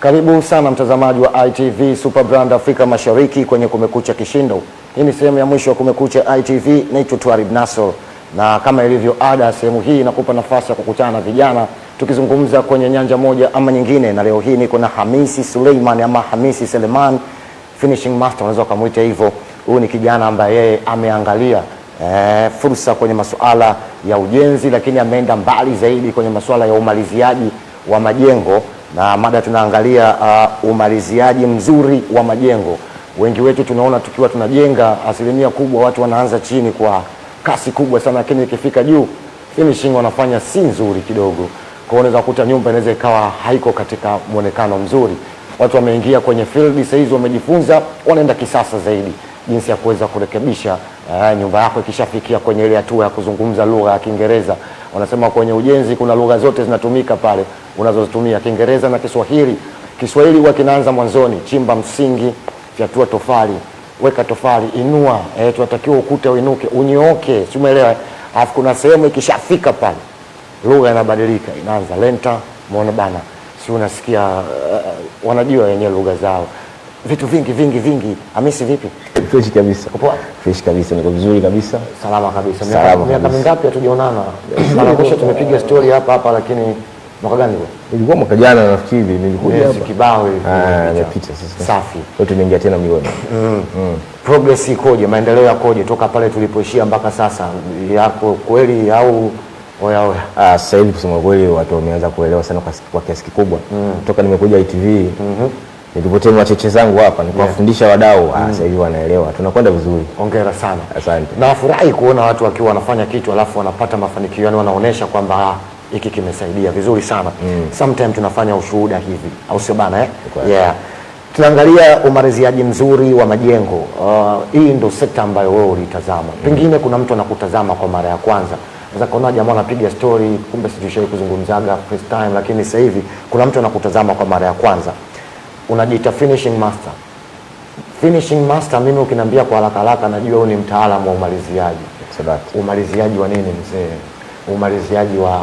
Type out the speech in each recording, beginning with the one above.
Karibu sana mtazamaji wa ITV Super Brand Afrika Mashariki kwenye Kumekucha Kishindo. Hii ni sehemu ya mwisho wa Kumekucha ITV. Naitwa Twarib Nasor, na kama ilivyo ada, sehemu hii inakupa nafasi ya kukutana na vijana tukizungumza kwenye nyanja moja ama nyingine, na leo hii niko na Hamisi Suleiman ama Hamisi Seleman, finishing master unaweza kumuita hivyo. Huyu ni kijana ambaye yeye ameangalia fursa kwenye masuala ya ujenzi, lakini ameenda mbali zaidi kwenye masuala ya umaliziaji wa majengo, na mada tunaangalia umaliziaji mzuri wa majengo. Wengi wetu tunaona tukiwa tunajenga, asilimia kubwa watu wanaanza chini kwa kasi kubwa sana, lakini ikifika juu finishing wanafanya si nzuri kidogo. Kwa hiyo unaweza kukuta nyumba inaweza ikawa haiko katika muonekano mzuri. Watu wameingia kwenye field sasa hizi, wamejifunza, wanaenda kisasa zaidi jinsi ya kuweza kurekebisha nyumba yako ikishafikia kwenye ile hatua ya kuzungumza lugha ya Kiingereza. Wanasema kwenye ujenzi kuna lugha zote zinatumika pale unazozitumia, Kiingereza na Kiswahili. Kiswahili huwa kinaanza mwanzoni, chimba msingi, fyatua tofali, weka tofali, inua, tunatakiwa ukuta uinuke, unyooke, si umeelewa? Alafu kuna sehemu ikishafika pale lugha inabadilika, inaanza lenta, muone bana, si unasikia wanajua wenyewe lugha zao. Vitu vingi. Hamisi vipi? Fresh kabisa. Upo? Fresh kabisa, niko vizuri kabisa. Salama kabisa. Miaka mingapi hatujaonana? Mara mwisho tumepiga story hapa lakini mwaka gani huo? Ilikuwa mwaka jana nafikiri, nilikuja hapa. Kibao hivi. Nimepita sasa. Safi. Leo tumeingia tena milioni. Progress ikoje? Maendeleo yakoje toka pale tulipoishia mpaka sasa? Yako kweli au oya? Sasa hivi kusema kweli watu wameanza kuelewa sana kwa kiasi kikubwa. Toka nimekuja ITV. Nilipotea wacheche zangu hapa nikawafundisha wadau, sasa hivi wanaelewa. Tunakwenda vizuri. Hongera sana. Asante. Na furahi kuona watu wakiwa wanafanya kitu alafu wanapata mafanikio, yani wanaonesha kwamba hiki kimesaidia vizuri sana. Sometimes tunafanya ushuhuda hivi, au sio bana Yeah. Tunaangalia umaliziaji mzuri wa majengo. Hii ndio sekta ambayo wewe ulitazama. Pengine kuna mtu anakutazama kwa mara ya kwanza. Unaweza kuona jamaa anapiga story, kumbe sijui kuzungumzaga first time, lakini sasa hivi kuna mtu anakutazama kwa mara ya kwanza. Unajiita finishing master. Finishing master, mimi ukiniambia kwa haraka najua wewe ni mtaalamu wa umaliziaji. Umaliziaji wa nini mzee? Umaliziaji wa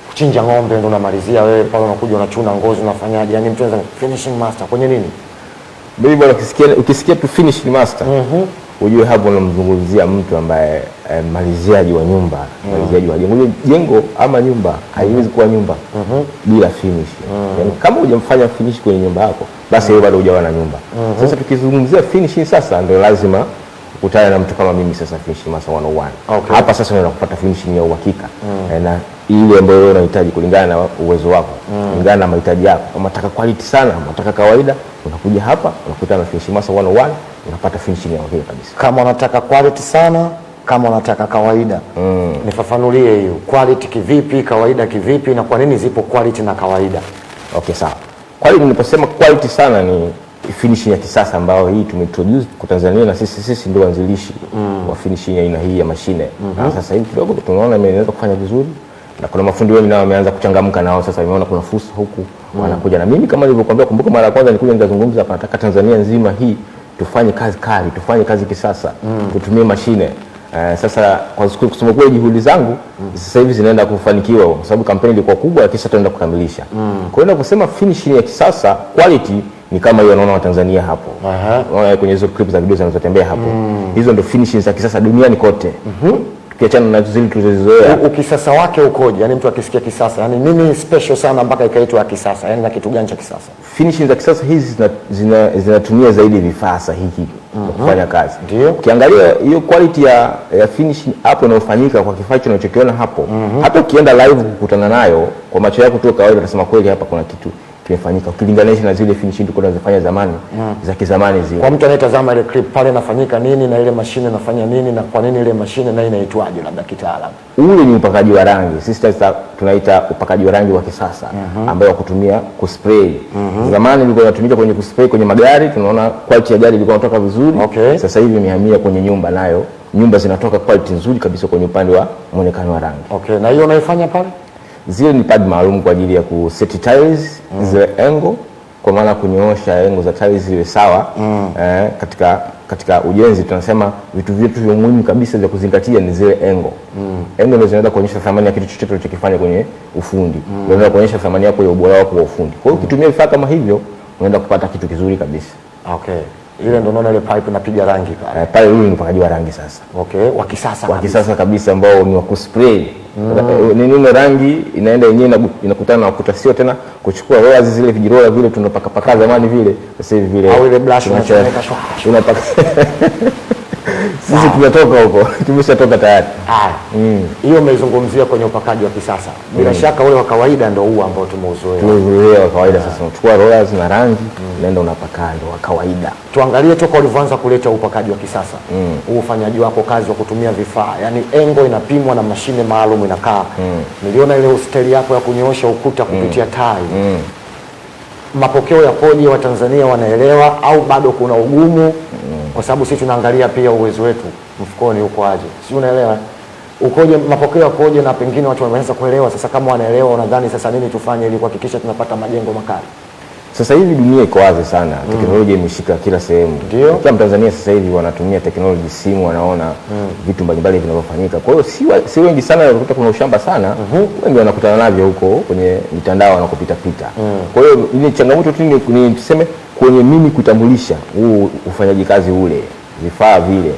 kuchinja ng'ombe ndio unamalizia wewe pale, unakuja unachuna ngozi, unafanyaje? Yani mtu anaweza finishing master kwenye nini? Mimi bwana, ukisikia tu finishing master, ujue hapo unamzungumzia mtu ambaye maliziaji wa nyumba, maliziaji wa jengo ama nyumba haiwezi kuwa nyumba bila finish. Yani kama hujamfanya finish kwenye nyumba yako, basi wewe bado hujawa na nyumba. Sasa tukizungumzia finishing sasa, ndio lazima ukutane na mtu kama mimi sasa, finishing master 101. Hapa sasa unaenda kupata finishing ya uhakika na ile ambayo wewe unahitaji kulingana na uwezo wako, kulingana na mahitaji yako. Kama unataka quality sana, unataka kawaida, unakuja hapa unakutana na finishing master 101, unapata finishing ya uhakika kabisa. Kama unataka quality sana, kama unataka kawaida, nifafanulie hiyo. Quality kivipi, kawaida kivipi, na kwa nini zipo quality na kawaida? Okay, sawa. Quality, ninaposema quality sana ni finishing ya kisasa ambayo hii tumeintroduce kwa Tanzania, na sisi ndio wanzilishi wa finishing aina hii ya mashine. Na sasa hivi kidogo tunaona imeweza kufanya vizuri, na kuna mafundi wengi nao wameanza kuchangamka nao. Sasa nimeona kuna fursa huku wanakuja na mimi, kama nilivyokuambia, kumbuka mara ya kwanza nilikuja nikazungumza hapa, nataka Tanzania nzima hii tufanye kazi kali, tufanye kazi kisasa, tutumie mashine. Sasa kwa kusema kweli juhudi zangu sasa hivi zinaenda kufanikiwa kwa sababu kampeni ilikuwa kubwa, kisha tunaenda kukamilisha. Kwa hiyo kusema finishing ya kisasa, quality ni kama hiyo unaona wa Tanzania hapo. Unaona kwenye hizo clips za video zinazotembea hapo. Hizo ndio finishing za kisasa duniani kote. Tukiachana na zile tulizozoea. Ukisasa wake ukoje? Yani mtu akisikia kisasa, yani nini special sana mpaka ikaitwa kisasa? Yani na kitu gani cha kisasa? Finishing za kisasa hizi zinatumia zaidi vifaa sahihi kufanya kazi. Ndio. Ukiangalia hiyo quality ya finishing hapo inayofanyika kwa kifaa hicho unachokiona hapo, hata ukienda live kukutana nayo kwa macho yako tu kawaida, utasema kweli hapa kuna kitu kimefanyika ukilinganisha na zile finishing tulikuwa tunazifanya zamani za kizamani zile. Kwa mtu anayetazama ile clip pale, inafanyika nini na ile mashine inafanya nini, na kwa nini ile mashine na inaitwaje labda kitaalamu? Ule ni upakaji wa rangi. Sisi tunaita upakaji wa rangi wa kisasa ambao kutumia kuspray. Zamani ilikuwa inatumika kwenye kuspray kwenye magari, tunaona quality ya gari ilikuwa inatoka vizuri. Sasa hivi imehamia kwenye nyumba, nayo nyumba zinatoka quality nzuri kabisa kwenye upande wa muonekano wa rangi. Na hiyo unaifanya pale? Zile ni pad maalum kwa ajili ya ku set tiles, zile angle kwa maana kunyoosha engo za tiles ziwe sawa. Katika ujenzi tunasema vitu vyetu vya muhimu kabisa vya kuzingatia ni zile engo. Engo ndio zinaweza kuonyesha thamani ya kitu chochote unachokifanya kwenye ufundi. Zinaweza kuonyesha thamani yako ya ubora wako wa ufundi. Kwa hiyo ukitumia vifaa kama hivyo unaenda kupata kitu kizuri kabisa. Okay. Ile ndio unaona ile pipe inapiga rangi pale. Pale huyu ni upakaji wa rangi sasa. Okay, wa kisasa. Wa kisasa kabisa ambao ni wa kuspray. Nini rangi inaenda yenyewe inakutana na ukuta, sio tena kuchukua rollers zile vijirola vile tunapaka zamani vile. Sasa hivi vile au ile blush unapaka. Sisi tumetoka huko. Tumeshatoka tayari. Hiyo umeizungumzia kwenye upakaji wa kisasa. Bila shaka ule wa kawaida ndio huu ambao tumeuzoea. Tumeuzoea wa kawaida sasa. Unachukua rollers na rangi, unaenda unapaka ndio wa kawaida. Tuangalie toka ulivyoanza kuleta upakaji wa kisasa. Huu ufanyaji wako kazi wa kutumia vifaa. Yaani engo inapimwa na mashine maalum inakaa. Niliona ile hosteli yako ya kunyoosha ukuta kupitia tai. Mapokeo yapoje, wa Tanzania wanaelewa au bado kuna ugumu? Kwa sababu sisi tunaangalia pia uwezo wetu mfukoni uko aje. Si unaelewa? Ukoje, mapokeo yakoje, na pengine watu wameanza kuelewa sasa. Kama wanaelewa, unadhani sasa nini tufanye ili kuhakikisha tunapata majengo makali? Sasa hivi dunia iko wazi sana. Teknolojia imeshika kila sehemu. Kila Mtanzania sasa hivi wanatumia teknolojia, simu, wanaona vitu mbalimbali vinavyofanyika. Kwa hiyo si wengi sana wanakuta kuna ushamba sana. Wengi wanakutana navyo huko kwenye mitandao wanakopita pita. Kwa hiyo ile changamoto tu ni tuseme kwenye mimi kutambulisha huu ufanyaji kazi ule, vifaa vile.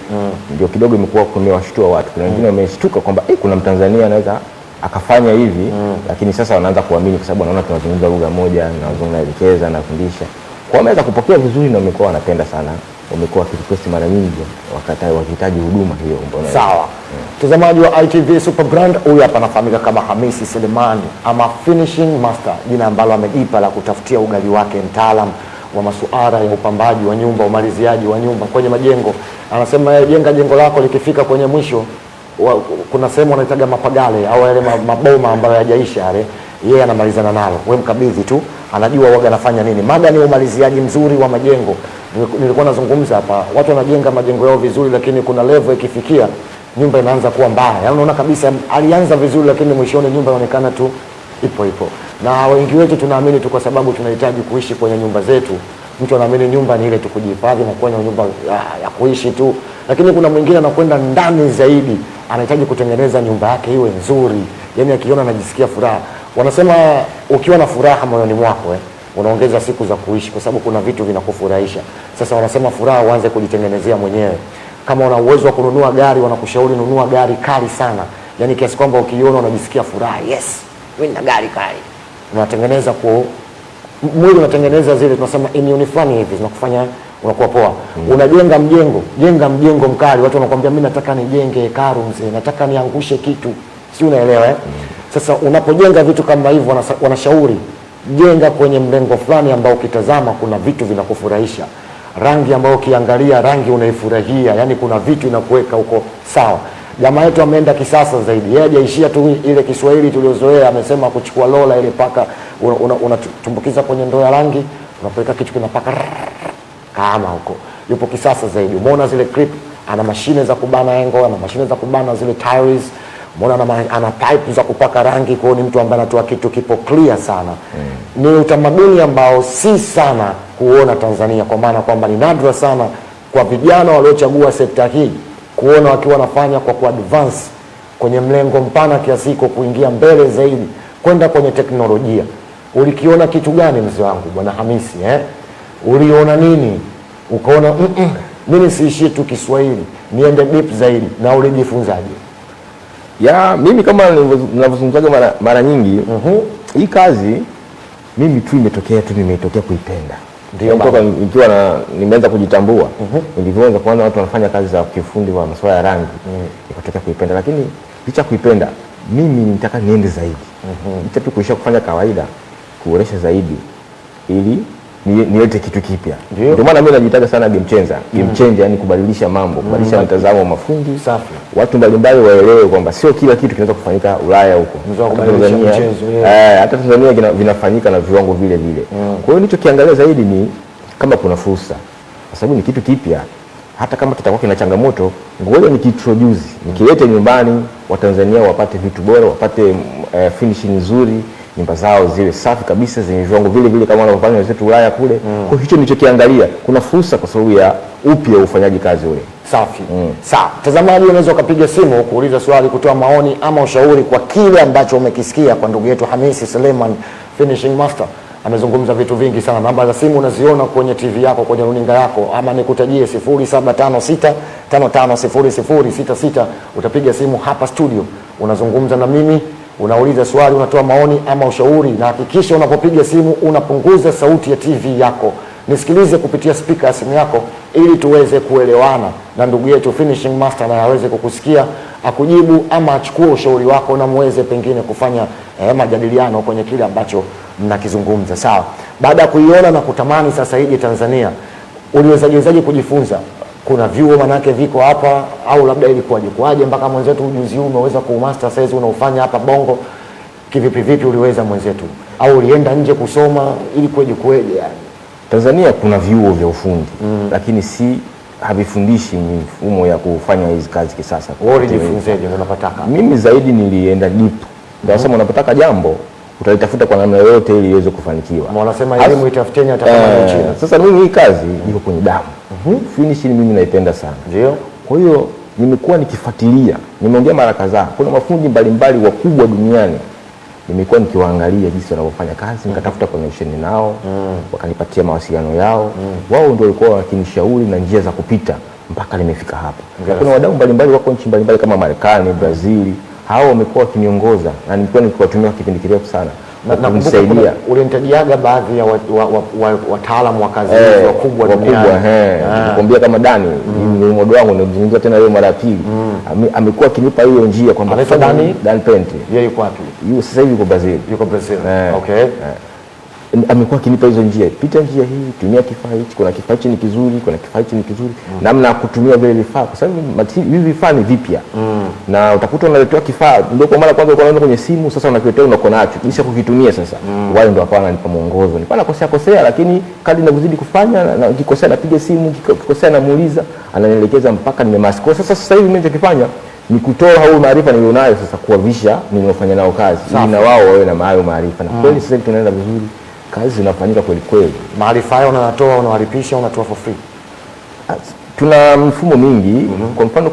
Ndio kidogo imekuwa kumewashtua watu. Kuna wengine wameshtuka kwamba kuna Mtanzania anaweza akafanya hivi, lakini sasa wanaanza kuamini kwa sababu wanaona tunazungumza lugha moja, naelekeza na kufundisha. Kwa wameweza kupokea vizuri na wamekuwa wanapenda sana. Wamekuwa request mara nyingi wakihitaji huduma hiyo. Sawa. Mtazamaji wa ITV Super Brand, huyu hapa anafahamika kama Hamisi Selemani ama Finishing Master, jina ambalo amejipa la kutafutia ugali wake, mtaalam wa masuala ya upambaji wa nyumba, umaliziaji wa nyumba kwenye majengo. Anasema jenga jengo lako likifika kwenye mwisho kuna sehemu wanaitaga mapagale au yale maboma ambayo hayajaisha yale, yeye anamalizana nalo. Wewe mkabidhi tu, anajua waga anafanya nini. Mada ni umaliziaji mzuri wa majengo. Nilikuwa nazungumza hapa, watu wanajenga majengo yao vizuri, lakini kuna level ikifikia nyumba inaanza kuwa mbaya. Yaani unaona kabisa alianza vizuri, lakini mwishoni nyumba inaonekana tu ipo. Na wengi wetu tunaamini tu kwa sababu tunahitaji kuishi kwenye nyumba zetu. Mtu anaamini nyumba ni ile tu kujihifadhi na kuwa nyumba ya kuishi tu. Lakini kuna mwingine anakwenda ndani zaidi, anahitaji kutengeneza nyumba yake iwe nzuri. Yaani akiona anajisikia furaha. Wanasema ukiwa na furaha moyoni mwako unaongeza siku za kuishi, kwa sababu kuna vitu vinakufurahisha. Sasa wanasema furaha uanze kujitengenezea mwenyewe. Kama una uwezo wa kununua gari, wanakushauri nunua gari kali sana. Yaani kiasi kwamba ukiona unajisikia furaha, yes, mimi nina gari kali. Unatengeneza kwa mwili, unatengeneza zile tunasema immune fulani hivi zinakufanya unakuwa poa. Unajenga mjengo, jenga mjengo mkali. Watu wanakuambia mimi nataka nijenge hekalu mzee, nataka niangushe kitu. Si unaelewa Sasa unapojenga vitu kama hivyo wanashauri jenga kwenye mlengo fulani ambao ukitazama kuna vitu vinakufurahisha. Rangi ambayo ukiangalia rangi unaifurahia, yani kuna vitu inakuweka huko sawa. Jamaa yetu ameenda kisasa zaidi. Yeye hajaishia tu ile Kiswahili tuliozoea, amesema kuchukua lola ile paka unatumbukiza kwenye ndoo ya rangi, unapeleka kitu kinapaka kama huko. Yupo kisasa zaidi. Umeona zile clip, ana mashine za kubana engo, ana mashine za kubana zile tiles. Umeona ana pipe za kupaka rangi, kwa ni mtu ambaye anatoa kitu kipo clear sana. Ni utamaduni ambao si sana kuona Tanzania, kwa maana kwamba ni nadra sana kwa vijana waliochagua sekta hii kuona wakiwa wanafanya kwa kuadvance kwenye mlengo mpana kiasi hiko, kuingia mbele zaidi kwenda kwenye teknolojia. Ulikiona kitu gani mzee wangu bwana Hamisi Uliona nini? Ukaona mimi siishie tu Kiswahili, niende deep zaidi, na ulijifunzaje? Mimi kama ninavyozungumzaga mara nyingi, hii kazi mimi tu nimetokea kuipenda. Ndio kutoka nikiwa nimeanza kujitambua, nilivyoanza kuona watu wanafanya kazi za kifundi wa masuala ya rangi, nikatokea kuipenda. Lakini licha kuipenda, mimi nitaka niende zaidi. Licha tu kuisha kufanya kawaida, kuoresha zaidi ili nilete kitu kipya. Ndio maana mimi najitaka sana game changer, yani kubadilisha mambo, kubadilisha mtazamo wa mafundi. Safi. Watu mbalimbali waelewe kwamba sio kila kitu kinaweza kufanyika Ulaya huko. Hata Tanzania vinafanyika na viwango vile vile. Kwa hiyo nilichokiangalia zaidi ni kama kuna fursa. Kwa sababu ni kitu kipya. Hata kama kitakuwa kina changamoto, ngoja nikiintroduce, nikilete nyumbani, Watanzania wapate vitu bora, wapate finishing nzuri, nyumba zao ziwe safi kabisa, zenye viwango vile vile kama wanavyofanya wenzetu Ulaya kule. Kwa hicho nilichokiangalia, kuna fursa kwa sababu ya upya ufanyaji kazi ule. Safi. Sawa. Mtazamaji, unaweza ukapiga simu kuuliza swali, kutoa maoni ama ushauri kwa kile ambacho umekisikia kwa ndugu yetu Hamisi Suleiman, finishing master. Amezungumza vitu vingi sana. Namba za simu unaziona kwenye TV yako, kwenye runinga yako, ama nikutajie 0756550066. Utapiga simu hapa studio, unazungumza na mimi, unauliza swali, unatoa maoni ama ushauri, na hakikisha unapopiga simu unapunguza sauti ya TV yako. Nisikilize kupitia speaker ya simu yako ili tuweze kuelewana na ndugu yetu finishing master, na aweze kukusikia, akujibu ama achukue ushauri wako na muweze pengine kufanya majadiliano kwenye kile ambacho mnakizungumza. Sawa. Baada ya kuiona na kutamani sasa ije Tanzania, uliwezaje kujifunza? Kuna vyuo manake viko hapa, au labda ilikuwaje mpaka mwenzetu ujuzi huu umeweza kumaster sasa unaofanya hapa Bongo? Vipi uliweza mwenzetu, au ulienda nje kusoma ili kueje yani? Tanzania kuna vyuo vya ufundi lakini havifundishi mifumo ya kufanya hizi kazi kisasa. Wewe ulijifunzaje unapotaka? Mimi zaidi nilienda deep. Ndio sema unapotaka jambo utalitafuta kwa namna yoyote ili iweze kufanikiwa. Wanasema elimu itafuteni hata kama ni China. Sasa mimi hii kazi iko kwenye damu. Finishing mimi naipenda sana. Ndio. Kwa hiyo nimekuwa nikifuatilia, nimeongea mara kadhaa, kuna mafundi mbalimbali wakubwa duniani nimekuwa nikiwaangalia jinsi wanavyofanya kazi, nikatafuta connection nao, wakanipatia mawasiliano yao. Wao ndio walikuwa wakinishauri na njia za kupita mpaka nimefika hapa. Kuna wadau mbalimbali wako nchi mbalimbali kama Marekani, Brazil, hao wamekuwa wakiniongoza na nilikuwa nikiwatumia kipindi kirefu sana. Na kunisaidia. Ulinitajiaga baadhi ya wataalamu wa kazi wakubwa duniani. Nikwambia kama Dani, ni mmoja wangu, nimezungumza tena leo mara ya pili. Amekuwa akinipa hiyo njia kwamba Dan Pente. Yeye yuko wapi? Sasa hivi yuko Brazil. Yuko Brazil. Okay. Amekuwa akinipa hizo njia, pita njia hii, tumia kifaa hichi, kuna kifaa hichi ni kizuri, kuna kifaa hichi ni kizuri, namna ya kutumia vile vifaa, kwa sababu hivi vifaa ni vipya. Na utakuta unaletewa kifaa ndio kwa mara kwanza unaona kwenye simu, sasa unakiletea unakuwa nacho, kisha kukitumia sasa. Wale ndio hapa wananipa mwongozo. Nilikuwa nakosea lakini kadri ninavyozidi kufanya na nikikosea napiga simu, nikikosea namuuliza, ananielekeza mpaka nimemaster. Kwa sasa hivi mimi ninachokifanya ni kutoa hao maarifa nilionayo sasa kuwavisha ninaofanya nao kazi, ili na wao wawe na hayo maarifa. Na kweli sasa hivi tunaenda vizuri. Kazi zinafanyika kweli kweli. Maarifa hayo unatoa, unawalipisha, unatoa for free? Tuna mfumo mingi. Kwa mfano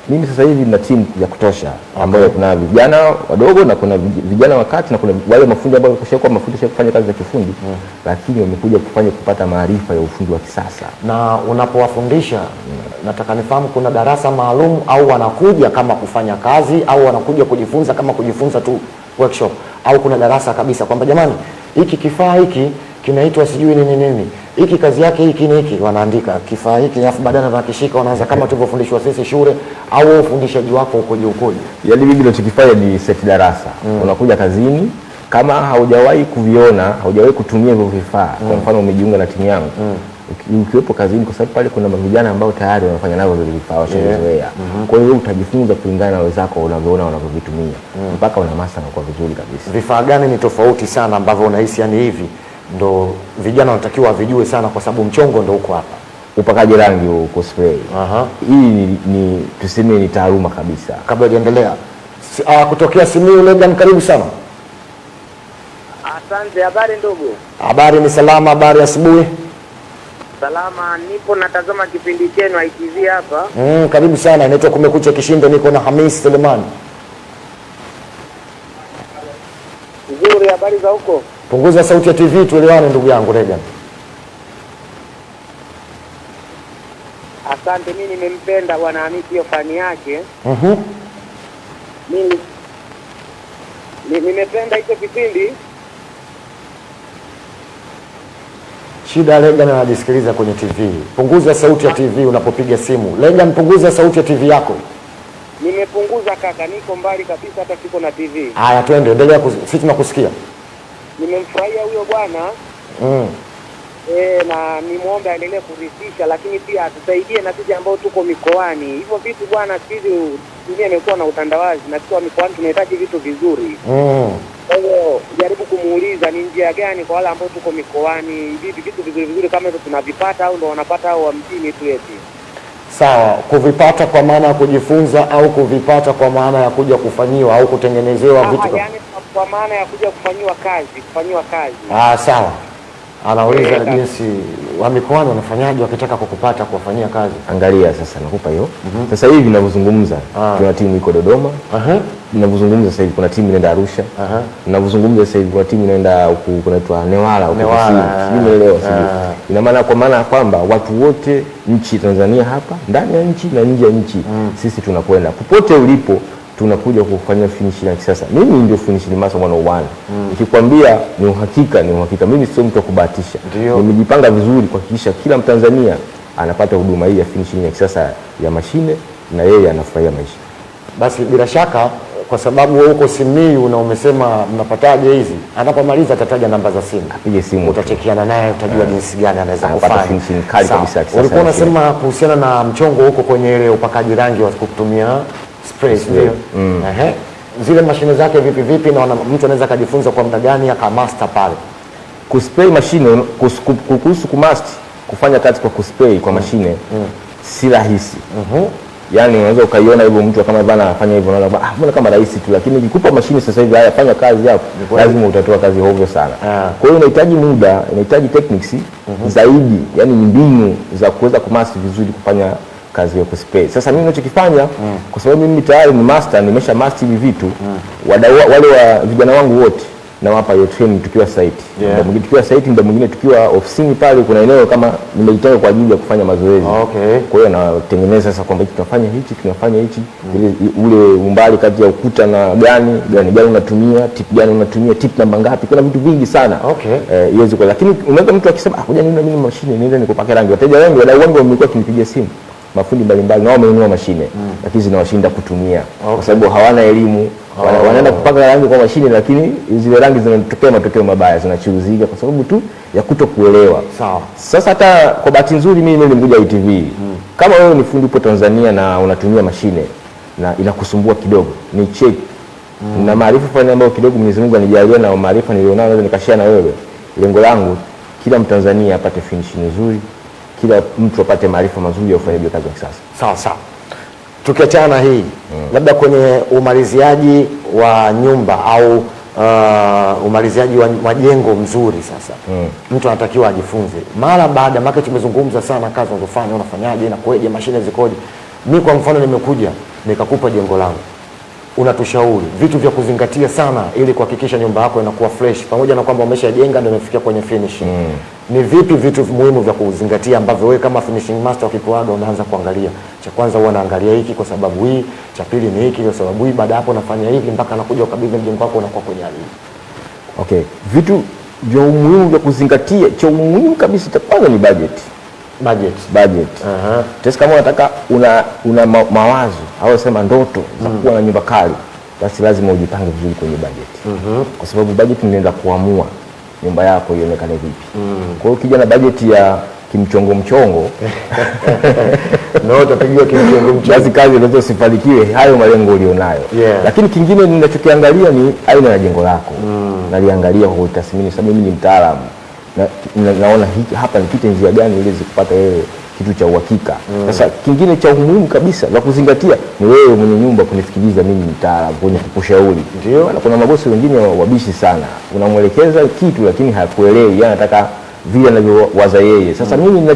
mimi sasa hivi nina timu ya kutosha ambayo kuna vijana wadogo na kuna vijana wakati na kuna wale mafundi ambao kwa mafundi kufanya kazi za kifundi lakini wamekuja kupata maarifa ya ufundi wa kisasa. Na unapowafundisha nataka nifahamu, kuna darasa maalum au wanakuja kama kufanya kazi au wanakuja kujifunza kama kujifunza tu workshop, au kuna darasa kabisa kwamba jamani hiki kifaa hiki kinaitwa sijui nini, hiki kazi yake hiki ni hiki, wanaandika kifaa hiki alafu baadaye wanakishika wanaanza kama tulivyofundishwa sisi shule, au ufundishaji wako ukoje? Yaani mimi ninachokifanya ni set darasa. Unakuja kazini, kama haujawahi kuviona, haujawahi kutumia hivyo vifaa, kwa mfano umejiunga na timu yangu, ukiwepo kazini, kwa sababu pale kuna vijana ambao tayari wanafanya navyo vile vifaa, washazoea. Kwa hiyo utajifunza kulingana na wenzako unavyoona wanavyovitumia mpaka una master na kwa vizuri kabisa. Vifaa gani ni tofauti sana ambavyo unahisi yani hivi ndo vijana wanatakiwa vijue sana, kwa sababu mchongo ndo uko hapa? Upakaji rangi, uko spray. Hii ni tuseme ni taaluma kabisa. Kabla hujaendelea, kutokea Simiyu Legan, karibu sana. Asante. Habari ndugu? Habari ni salama. Habari asubuhi. Salama, nipo natazama kipindi chenu ITV hapa. Karibu sana. Inaitwa Kumekucha Kishindo, niko na Hamisi Suleiman. Nzuri, habari za huko? Punguza sauti ya TV tuelewane ndugu yangu Legan. Asante, mimi nimempenda bwana Hamisi hiyo fani yake. Mimi nimependa hicho kipindi. Shida Legan anajisikiliza kwenye TV. Punguza sauti ya TV unapopiga simu. Legan, punguza sauti ya TV yako. Nimepunguza kaka, niko mbali kabisa, hata siko na TV. Haya, twende, endelea, sisi tunakusikia. Nimemfurahia huyo bwana. Na nimuombe aendelee kurithisha, lakini pia atusaidie na sisi ambao tuko mikoani. Hivyo vitu bwana, sisi dunia imekuwa na utandawazi na sisi mikoani tunahitaji vitu vizuri. Kwa hiyo jaribu kumuuliza ni njia gani kwa wale ambao tuko mikoani, vitu vizuri kama hizo tunavipata au ndo wanapata au wa mjini tu eti. Sawa, kuvipata kwa maana ya kujifunza au kuvipata kwa maana ya kuja kufanyiwa au kutengenezewa vitu? Yani kwa maana ya kuja kufanyiwa kazi. Sawa. Anauliza jinsi wa mikoani wanafanyaje wakitaka kukupata kuwafanyia kazi. Angalia sasa nakupa hiyo. Sasa hivi ninavyozungumza kuna timu iko Dodoma. Ninavyozungumza sasa hivi kuna timu inaenda Arusha. Ninavyozungumza sasa hivi kuna timu inaenda huko kunaitwa Newala huko kusini. Sielewa sasa. Ina maana kwa maana kwamba watu wote nchi Tanzania hapa, ndani ya nchi na nje ya nchi, sisi tunakwenda. Popote ulipo tunakuja kufanya finishing ya kisasa. Mimi ndio finishing master 101. Nikikwambia ni uhakika, ni uhakika. Mimi sio mtu wa kubahatisha. Nimejipanga vizuri kuhakikisha kila Mtanzania anapata huduma hii ya finishing ya kisasa ya mashine na yeye anafurahia maisha. Basi bila shaka kwa sababu wewe uko Simiyu na umesema mnapataje hizi, anapomaliza atataja namba za simu. Apige simu, utachekiana naye, utajua jinsi gani anaweza kufanya finishing kali kabisa kisasa. Ulikuwa unasema kuhusiana na mchongo huko kwenye ile upakaji rangi wa kutumia spray, ndio. Zile mashine zake vipi na mtu anaweza kujifunza kwa muda gani akamaster pale? Kuspray mashine, kuhusu kumaster, kufanya kazi kwa kuspray kwa mashine si rahisi. Yaani unaweza ukaiona hivyo mtu kama bana anafanya hivyo unaona mbona kama rahisi tu, lakini ukikupa mashine sasa hivi haya fanya kazi hapo lazima utatoa kazi hovyo sana. Kwa hiyo inahitaji muda, inahitaji techniques zaidi, yani mbinu za kuweza kumaster vizuri kufanya kazi ya kuspray. Sasa mimi ninachokifanya kwa sababu mimi tayari ni master, nimesha master hivi vitu, wale wa vijana wangu wote na wapa hiyo training tukiwa site. Ndio mwingine tukiwa site, ndio mwingine tukiwa ofisini pale kuna eneo kama nimeitenga kwa ajili ya kufanya mazoezi. Kwa hiyo natengeneza sasa kwamba tunafanya hichi, tunafanya hichi, ule umbali kati ya ukuta na gani unatumia, tip gani unatumia, tip namba ngapi, kuna vitu vingi sana. Iweze kwa, lakini unaweza mtu akisema ngoja mimi mashine niende nikupake rangi. Wateja wengi, wadau wengi wamekuwa kunipigia simu, mafundi mbalimbali nao wamenunua mashine lakini zinawashinda kutumia kwa sababu hawana elimu. Wanaenda kupaka rangi kwa mashine lakini zile rangi zinatokea matokeo mabaya, zinachuruzika kwa sababu tu ya kutokuelewa. Sasa hata kwa bahati nzuri mimi nimekuja ITV. Kama wewe ni fundi upo Tanzania na unatumia mashine na inakusumbua kidogo, ni check. Na maarifa fulani ambayo kidogo Mwenyezi Mungu anijalia na maarifa nilionao naweza nikashare na wewe. Lengo langu kila Mtanzania apate finishing nzuri, kila mtu apate maarifa mazuri ya ufanyaji kazi wa kisasa. Sawa. Tukiachana na hii labda kwenye umaliziaji wa nyumba au umaliziaji wa majengo mzuri sasa, mtu anatakiwa ajifunze mara baada ya tumezungumza sana kazi unazofanya, unafanyaje na kueje, mashine zikoje. Mimi kwa mfano nimekuja nikakupa jengo langu, unatushauri vitu vya kuzingatia sana ili kuhakikisha nyumba yako inakuwa fresh, pamoja na kwamba umeshajenga ndio umefikia kwenye finishing. Ni vipi vitu muhimu vya kuzingatia ambavyo wewe kama finishing master ukipoaga unaanza kuangalia? Cha kwanza huwa naangalia hiki kwa sababu hii, cha pili ni hiki kwa sababu hii, baada hapo nafanya hivi mpaka nakuja ukabidhi mjengo wako unakuwa kwenye hali. Vitu vya muhimu vya kuzingatia, cha muhimu kabisa cha kwanza ni budget. Tesi kama unataka una mawazo au sema ndoto za kuwa na nyumba kali, basi lazima ujipange vizuri kwenye budget. Kwa sababu budget inaenda kuamua nyumba yako ionekane vipi. Kwa hiyo ukija na budget ya kimchongo na utapigiwa kimchongo, basi kazi ndio usifanikiwe hayo malengo ulionayo. Lakini kingine ninachokiangalia ni aina ya jengo lako. Naliangalia kwa utathmini, sababu mimi ni mtaalamu. Naona hapa nipite njia gani ili kupata kitu cha uhakika. Sasa kingine cha umuhimu kabisa la kuzingatia ni wewe mwenye nyumba kunifikiriza mimi ni mtaalamu kwenye kukushauri. Ndio kuna mabosi wengine wabishi sana, unamwelekeza kitu lakini hakuelewi, yeye anataka vile anavyowaza yeye. Sasa mimi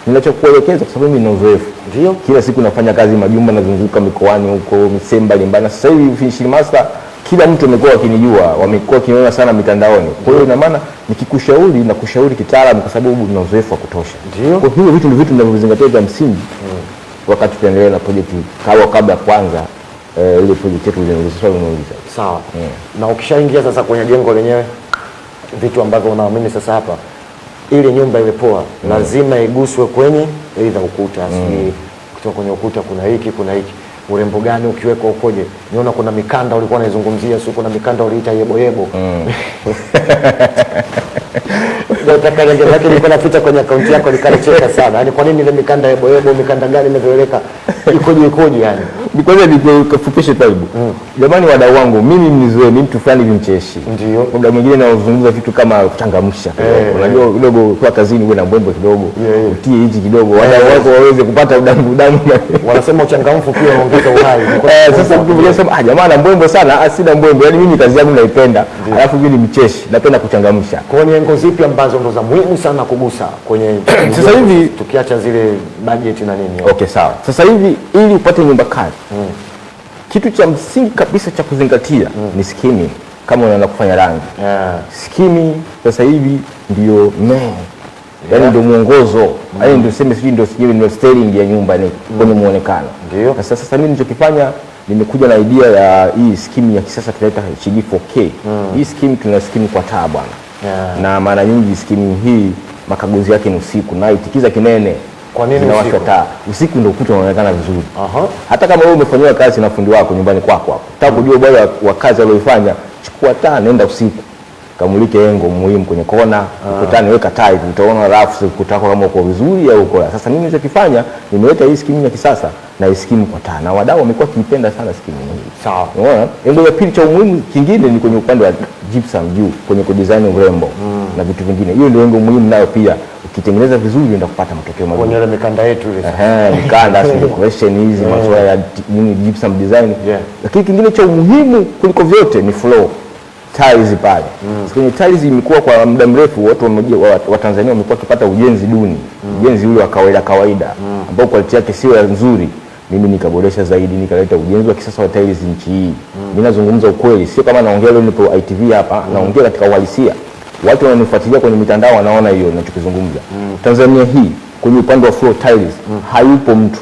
ninachokuelekeza kwa sababu mimi nina uzoefu. Ndio kila siku nafanya kazi majumba, nazunguka mikoani huko, misemo mbalimbali. Sasa hivi finishing master kila mtu amekuwa akinijua, wamekuwa kiniona sana mitandaoni. Kwa hiyo ina maana nikikushauri na kushauri kitaalamu kwa sababu nina uzoefu wa kutosha. Kwa hiyo vitu ni vitu ninavyozingatia vya msingi wakati tunaendelea na project kabla kwanza ile project yetu ile unauliza. Sawa. Na ukishaingia sasa kwenye jengo lenyewe, vitu ambavyo unaamini sasa hapa ili nyumba iwe poa lazima iguswe kwenye aidha ukuta, kutoka kwenye ukuta kuna hiki kuna hiki. Urembo gani ukiweka ukoje? Niona kuna mikanda ulikuwa unaizungumzia, sio kuna mikanda uliita yebo. nataka rangi yake nilikuwa napita kwenye akaunti yako nikacheka sana. Yaani kwa nini ile mikanda ya boyebo, mikanda gani imezoeleka? Ikoje yani? Ni kwanza nikufupishe Taibu. Jamani wadau wangu, mimi mnizoe, mimi mtu fulani hivi mcheshi. Ndio. Muda mwingine naozungumza vitu kama kuchangamsha. Unajua kidogo kwa kazini uwe na mbwembo kidogo. Utie hichi kidogo. Wadau wako waweze kupata udamu. Wanasema uchangamfu pia unaongeza uhai. Sasa mtu mwingine anasema jamaa ana mbwembo sana, asina mbwembo. Yaani mimi kazi yangu naipenda. Alafu mimi ni mcheshi, napenda kuchangamsha. Kwa hiyo engo zipi ambazo ndo za muhimu sana kugusa kwenye sasa hivi tukiacha zile budget na nini? Okay, sawa. Sasa hivi ili upate nyumba kali, kitu cha msingi kabisa cha kuzingatia ni skimming. Kama unaenda kufanya rangi, skimming sasa hivi ndio yaani ndio muongozo, yaani ndio sema sijui ndio skimming ndio styling ya nyumba ni kwenye muonekano. Ndio. Sasa mimi nilichokifanya, nimekuja na idea ya hii skimming ya kisasa tunaita HD 4K. Hii skimming tuna skimming kwa taa bwana. Na mara nyingi skimming hii makaguzi yake ni usiku, na itikiza kinene. Kwa nini usiku? Usiku ndio ukuta unaonekana vizuri. Aha. Hata kama wewe umefanywa kazi na fundi wako nyumbani kwako hapo, nataka kujua bora wa kazi aliyofanya, chukua taa, nenda usiku, kamulike engo muhimu kwenye kona, ukutani weka taa, utaona rafu ukutako kama uko vizuri au uko. Sasa mimi nilichokifanya, nimeleta hii skimming ya kisasa na hii skimming kwa taa, na wadau wamekuwa kiipenda sana skimming hii. Sawa. Unaona? Engo ya pili cha umuhimu kingine ni kwenye upande wa gypsum juu, kwenye kudesign urembo na vitu vingine. Hiyo ndio engo muhimu nayo pia. Ukitengeneza vizuri ndio kupata matokeo mazuri. Kwenye ile mikanda yetu ile. Mikanda, decoration hizi, masuala ya gypsum design. Lakini kingine cha umuhimu kuliko vyote ni floor. Tiles pale. Kwenye tiles imekuwa kwa muda mrefu watu wa Tanzania wamekuwa kupata ujenzi duni. Ujenzi ule wa kawaida ambao quality yake sio nzuri. Mimi nikaboresha zaidi, nikaleta ujenzi wa kisasa wa tiles nchi hii. Mimi nazungumza ukweli, sio kama naongea leo nipo ITV hapa, naongea katika uhalisia. Watu wananifuatilia kwenye mitandao wanaona hiyo ninachokizungumza. Tanzania hii kwenye upande wa floor tiles hayupo mtu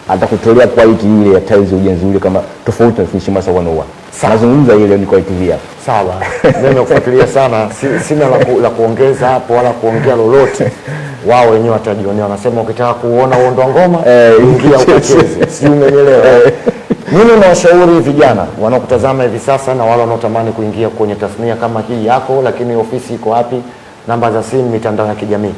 atakutolea quality ile ya tiles ujenzi ule kama tofauti na Finishing Master 101. Nazungumza ile ni kwa ITV hapa. Sawa. Mimi nakufuatilia sana, sina la kuongeza hapo wala kuongea lolote. Wao wenyewe watajionea, wanasema ukitaka kuona uondo wa ngoma ingia ukacheze. Si umenielewa? Mimi nawashauri vijana wanaokutazama hivi sasa na wale wanaotamani kuingia kwenye tasnia kama hii yako, lakini ofisi iko wapi? Namba za simu, mitandao ya kijamii.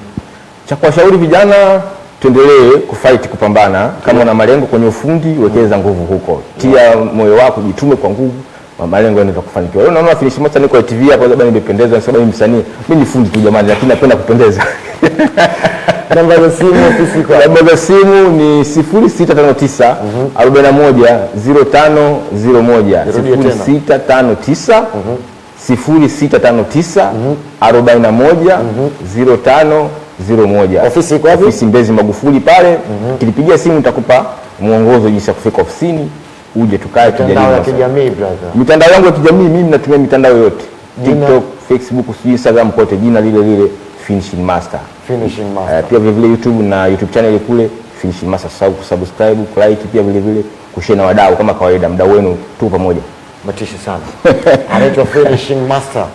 Cha kuwashauri vijana, tuendelee kufight, kupambana. Kama una malengo kwenye ufundi, wekeza nguvu huko. Tia moyo wako, jitume kwa nguvu, malengo yanaweza kufanikiwa. Leo naona Finishing Master niko TV hapa, labda nimependeza sababu mimi msanii. Mimi ni fundi tu jamani, lakini napenda kupendeza. Namba za simu ofisi kwa. Namba za simu ni 0659 41 0501. 0659 0659 41 0501. Ofisi iko wapi? Ofisi Mbezi Magufuli pale. Kilipigia simu nitakupa mwongozo jinsi ya kufika ofisini, uje tukae tujadili. Mitandao ya kijamii brother. Mitandao yangu ya kijamii mimi natumia mitandao yote. TikTok, Facebook, Instagram, kote jina lile Finishing Master. Finishing Master. Pia vile YouTube na YouTube channel kule Finishing Master, subscribe, like, pia vile kushare na wadau kama kawaida, mdau wenu tu pamoja. Matishi sana. Anaitwa Finishing Master.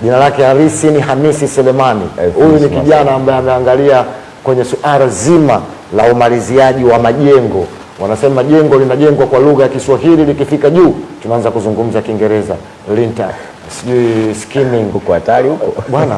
Jina lake halisi ni Hamisi Selemani. Huyu ni kijana ambaye ameangalia kwenye suala zima la umaliziaji wa majengo. Wanasema jengo linajengwa kwa lugha ya Kiswahili, likifika juu tunaanza kuzungumza Kiingereza. Linter, sijui skimming, huko hatari huko. Bwana.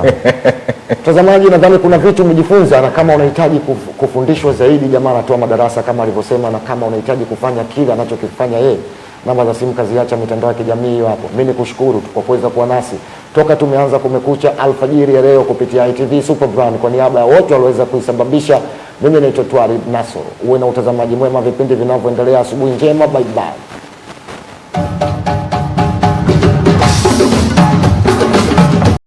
Mtazamaji, nadhani kuna vitu umejifunza, na kama unahitaji kufundishwa zaidi, jamaa anatoa madarasa kama alivyosema, na kama unahitaji kufanya kile anachokifanya yeye, namba za simu kaziacha, mitandao ya kijamii hiyo hapo. Mimi nikushukuru kwa kuweza kuwa nasi toka tumeanza Kumekucha alfajiri ya leo kupitia ITV Super Brand. Kwa niaba ya wote walioweza kuisababisha, mimi naitwa Twarib Nasor. Uwe na utazamaji mwema vipindi vinavyoendelea. Asubuhi njema, bye bye.